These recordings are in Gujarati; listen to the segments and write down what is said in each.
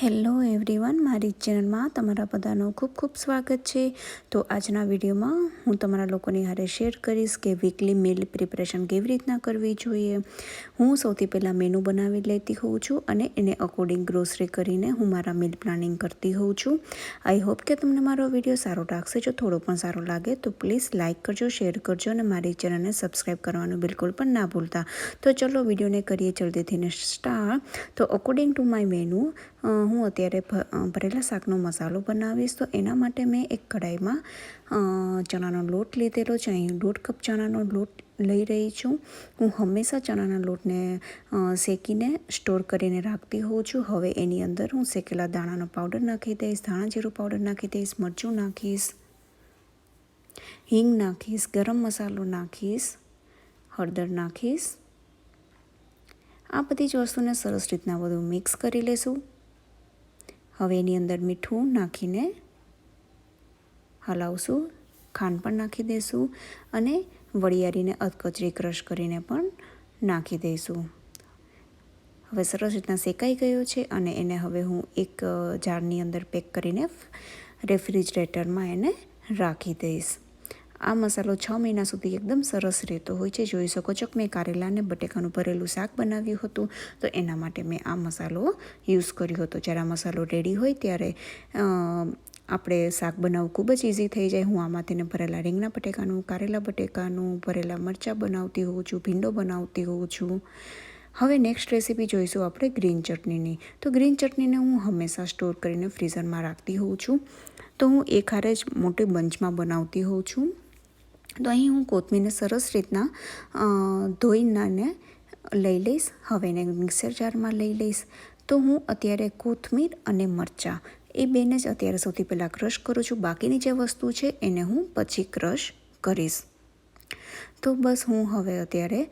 હેલો એવરીવન, મારી ચેનલમાં તમારા બધાનું ખૂબ ખૂબ સ્વાગત છે. તો આજના વિડીયોમાં હું તમારા લોકોની હારે શેર કરીશ કે વીકલી મીલ પ્રિપરેશન કેવી રીતના કરવી જોઈએ. હું સૌથી પહેલાં મેનુ બનાવી લેતી હોઉં છું અને એને અકોર્ડિંગ ગ્રોસરી કરીને હું મારા મીલ પ્લાનિંગ કરતી હોઉં છું. આઈ હોપ કે તમને મારો વિડીયો સારો લાગશે. જો થોડો પણ સારો લાગે તો પ્લીઝ લાઇક કરજો, શેર કરજો અને મારી ચેનલને સબસ્ક્રાઈબ કરવાનું બિલકુલ પણ ના ભૂલતા. તો ચલો વિડીયોને કરીએ જલ્દીથી સ્ટાર્ટ. તો અકોર્ડિંગ ટુ માય મેનુ હું અત્યારે ભરેલા શાકનો મસાલો બનાવીશ. તો એના માટે મેં એક કઢાઈમાં ચણાનો લોટ લીધેલો છે. અહીં 1.5 કપ ચણાનો લોટ લઈ રહી છું. હું હંમેશા ચણાના લોટને શેકીને સ્ટોર કરીને રાખતી હોઉં છું. હવે એની અંદર હું શેકેલા દાણાનો પાવડર નાખી દઈશ, ધાણા જીરું પાવડર નાખી દઈશ, મરચું નાખીશ, હિંગ નાખીશ, ગરમ મસાલો નાખીશ, હળદર નાખીશ. આ બધી જ વસ્તુને સરસ રીતના બધું મિક્સ કરી લેશું. હવે એની અંદર મીઠું નાખીને હલાવશું, ખાંડ પણ નાખી દઈશું અને વરિયાળીને અધકચરી ક્રશ કરીને પણ નાખી દઈશું. હવે સરસ રીતના શેકાઈ ગયો છે અને એને હવે હું એક જારની અંદર પેક કરીને રેફ્રિજરેટરમાં એને રાખી દઈશ. આ મસાલો 6 મહિના સુધી એકદમ સરસ રહેતો હોય છે. જોઈ શકો છો કે મેં કારેલા અને બટેકાનું ભરેલું શાક બનાવ્યું હતું, તો એના માટે મેં આ મસાલો યુઝ કર્યો હતો. જ્યારે આ મસાલો રેડી હોય ત્યારે આપણે શાક બનાવવું ખૂબ જ ઇઝી થઈ જાય. હું આમાં તેને ભરેલા રીંગણા બટેકાનું, કારેલા બટેકાનું, ભરેલા મરચાં બનાવતી હોઉં છું, ભીંડો બનાવતી હોઉં છું. હવે નેક્સ્ટ રેસીપી જોઈશું આપણે ગ્રીન ચટણીની. તો ગ્રીન ચટણીને હું હંમેશા સ્ટોર કરીને ફ્રીઝરમાં રાખતી હોઉં છું. તો હું એક હારે જ મોટી બંચમાં બનાવતી હોઉં છું. તો અહીં હું કોથમીરને સરસ રીતના ધોઈને લઈ લઈશ. હવે એને મિક્સર જારમાં લઈ લઈશ. તો હું અત્યારે કોથમીર અને મરચાં એ બેને જ અત્યારે સૌથી પહેલાં ક્રશ કરું છું. બાકીની જે વસ્તુ છે એને હું પછી ક્રશ કરીશ. તો બસ હું હવે અત્યારે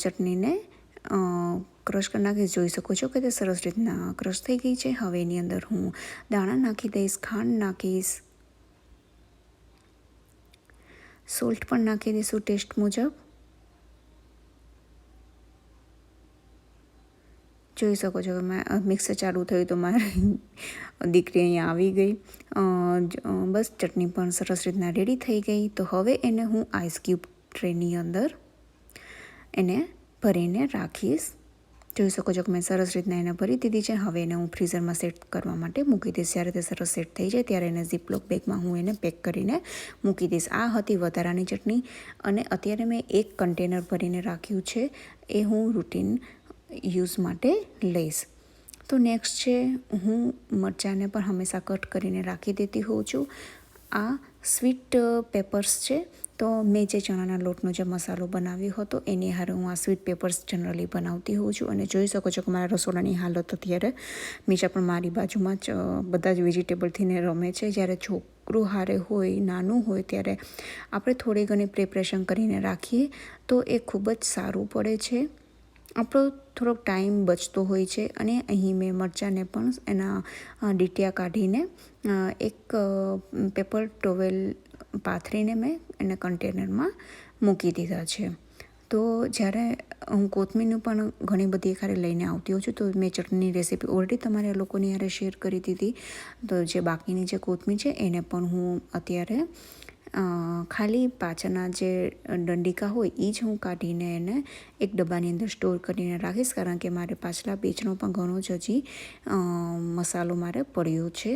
ચટણીને ક્રશ કરી નાખીશ. જોઈ શકો છો કે તે સરસ રીતના ક્રશ થઈ ગઈ છે. હવે એની અંદર હું દાણા નાખી દઈશ, ખાંડ નાખીશ, સોલ્ટ પણ નાખી દઈશું ટેસ્ટ મુજબ. જોઈ શકો છો કે મેં મિક્સર ચાલુ થયું તો મારી દીકરી અહીંયા આવી ગઈ. બસ ચટણી પણ સરસ રીતના રેડી થઈ ગઈ. તો હવે એને હું આઈસ ક્યુબ ટ્રેની અંદર એને ભરીને રાખીશ. જોઈ શકો છો કે મેં સરસ રીતના એને ભરી દીધી છે. હવે એને હું ફ્રીઝરમાં સેટ કરવા માટે મૂકી દઈશ. જ્યારે તે સરસ સેટ થઈ જાય ત્યારે એને ઝીપલોક બેગમાં હું એને પેક કરીને મૂકી દઈશ. આ હતી વધારાની ચટણી અને અત્યારે મેં એક કન્ટેનર ભરીને રાખ્યું છે. એ હું રૂટીન યુઝ માટે લઈશ. તો નેક્સ્ટ છે, હું મરચાંને પણ હંમેશા કટ કરીને રાખી દેતી હોઉં છું. આ સ્વીટ પેપર્સ છે. તો મેં જે ચણાના લોટનો જે મસાલો બનાવ્યો હતો એની હારે હું આ સ્વીટ પેપર્સ જનરલી બનાવતી હોઉં છું. અને જોઈ શકો છો કે મારા રસોડાની હાલત અત્યારે મીચા પણ મારી બાજુમાં જ બધા જ વેજીટેબલથીને રમે છે. જ્યારે છોકરું હારે હોય, નાનું હોય, ત્યારે આપણે થોડી ઘણી પ્રિપરેશન કરીને રાખીએ તો એ ખૂબ જ સારું પડે છે. આપણો થોડોક ટાઈમ બચતો હોય છે. અને અહીં મેં મરચાંને પણ એના ડીટિયા કાઢીને એક પેપર ટોવેલ પાથરીને મેં એને કન્ટેનરમાં મૂકી દીધા છે. તો જ્યારે હું કોથમીરનું પણ ઘણી બધી ખાલી લઈને આવતી હોઉં છું. તો મેં ચટણીની રેસીપી ઓલરેડી તમારા લોકોની હારે શેર કરી દીધી. તો જે બાકીની જે કોથમીર છે એને પણ હું અત્યારે ખાલી પાછળના જે દંડિકા હોય એ જ હું કાઢીને એને એક ડબ્બાની અંદર સ્ટોર કરીને રાખીશ. કારણ કે મારે પાછલા બેચનો પણ ઘણો જ હજી મસાલો મારે પડ્યો છે.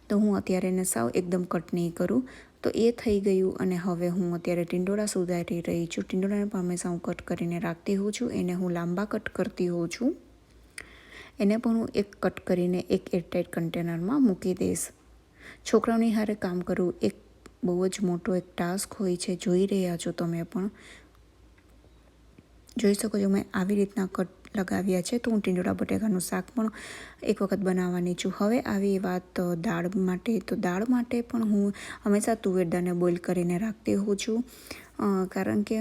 તો હું અત્યારે એને સાવ એકદમ કટ નહીં કરું. તો એ થઈ ગયું. અને હવે હું અત્યારે ટીંડોળા સુધારી રહી છું. ટીંડોળાને પણ હંમેશા હું કટ કરીને રાખતી હોઉં છું. એને હું લાંબા કટ કરતી હોઉં છું. એને પણ હું એક કટ કરીને એક એરટાઇટ કન્ટેનરમાં મૂકી દઈશ. છોકરાઓની હારે કામ કરવું એક બહુ જ મોટો એક ટાસ્ક હોય છે. જોઈ રહ્યા છો તમે પણ જોઈ શકો છો મેં આવી રીતના કટ લગાવ્યા છે. તો હું ટીંડોળા બટેકાનું શાક પણ એક વખત બનાવવાની છું. હવે આવી વાત દાળ માટે. તો દાળ માટે પણ હું હંમેશા તુવેર દાળને બોઇલ કરીને રાખતી હોઉં છું. કારણ કે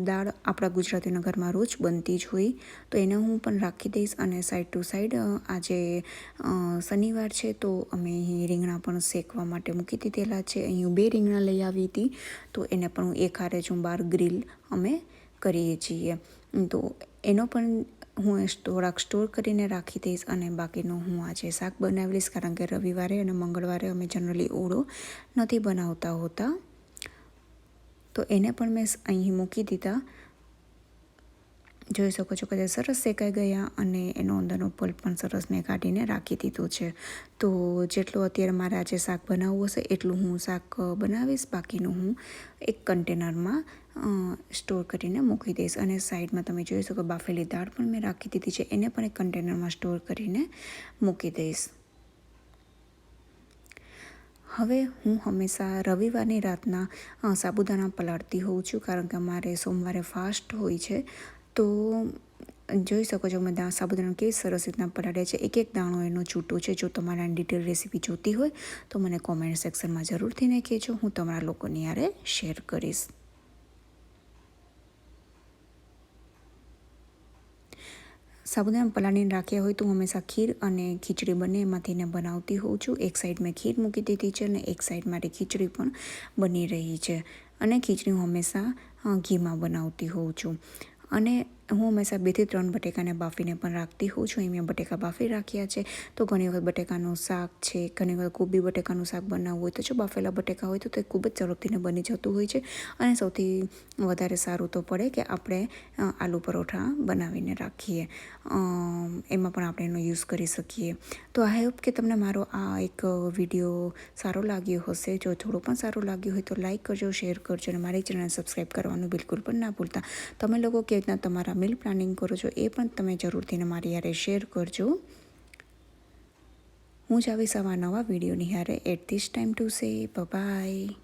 દાળ આપણા ગુજરાતીના ઘરમાં રોજ બનતી જ હોય. તો એને હું પણ રાખી દઈશ. અને સાઈડ ટુ સાઈડ આજે શનિવાર છે તો અમે અહીં રીંગણા પણ શેકવા માટે મૂકી દીધેલા છે. અહીં 2 રીંગણા લઈ આવી હતી. તો એને પણ હું એક હારે જ હું 12 ગ્રીલ અમે કરીએ છીએ. તો એનો પણ હું થોડાક સ્ટોર કરીને રાખી દઈશ અને બાકીનું હું આજે શાક બનાવી લઈશ, કારણ કે રવિવારે અને મંગળવારે અમે જનરલી ઓળો નથી બનાવતા હોતા. તો એને પણ મેં અહીં મૂકી દીધા. જોઈ શકો છો કે સરસ શેકાઈ ગયા અને એનો અંદરનો પલ્પ પણ સરસ મેં કાઢીને રાખી દીધું છે. તો જેટલું અત્યારે મારે આજે શાક બનાવવું હશે એટલું હું શાક બનાવીશ, બાકીનું હું એક કન્ટેનરમાં સ્ટોર કરીને મૂકી દઈશ. અને સાઈડમાં તમે જોઈ શકો બાફેલી દાળ પણ મેં રાખી દીધી છે, એને પણ એક કન્ટેનરમાં સ્ટોર કરીને મૂકી દઈશ. હવે હું હંમેશા રવિવારની રાતના સાબુદાણા પલાળતી હોઉં છું, કારણ કે અમારે સોમવારે ફાસ્ટ હોય છે. તો જોઈ શકો છો મેં સાબુદાણા કેવી સરસ રીતના પલાળ્યા છે. એક એક દાણો એનો છૂટો છે. જો તમારે ડિટેલ રેસીપી જોતી હોય તો મને કોમેન્ટ સેક્શનમાં જરૂરથી ને કહેજો, હું તમારા લોકોની હારે શેર કરીશ. સાબુદાણા પલાળીને રાખ્યા હોય તો હું હંમેશા ખીર અને ખીચડી બંને એમાંથી ને બનાવતી હોઉં છું. એક સાઈડ મેં ખીર મૂકી દીધી છે અને એક સાઈડ મારી ખીચડી પણ બની રહી છે. અને ખીચડી હું હંમેશા ઘીમાં બનાવતી હોઉં છું. અને હું હંમેશા 2 થી 3 બટેકાને બાફીને પણ રાખતી હોઉં છું. અહીં મેં બટેકા બાફી રાખ્યા છે. તો ઘણી વખત બટેકાનું શાક છે, ઘણી વખત કોબી બટેકાનું શાક બનાવવું હોય તો જો બાફેલા બટેકા હોય તો તે ખૂબ જ ઝડપથી બની જતું હોય છે. અને સૌથી વધારે સારું તો પડે કે આપણે આલુ પરોઠા બનાવીને રાખીએ, એમાં પણ આપણે એનો યુઝ કરી શકીએ. તો આઈ હોપ કે તમને મારો આ એક વિડીયો સારો લાગ્યો હશે. જો થોડો પણ સારો લાગ્યો હોય તો લાઈક કરજો, શેર કરજો અને મારી ચેનલ સબસ્ક્રાઈબ કરવાનું બિલકુલ પણ ના ભૂલતા. તમે લોકો કેવી રીતના તમારા મીલ પ્લાનિંગ કરો છો એ પણ તમે જરૂરથી મારી યારે શેર કરજો. હું જ આવીશ આવા નવા વિડીયોની હારે. At this time to say by.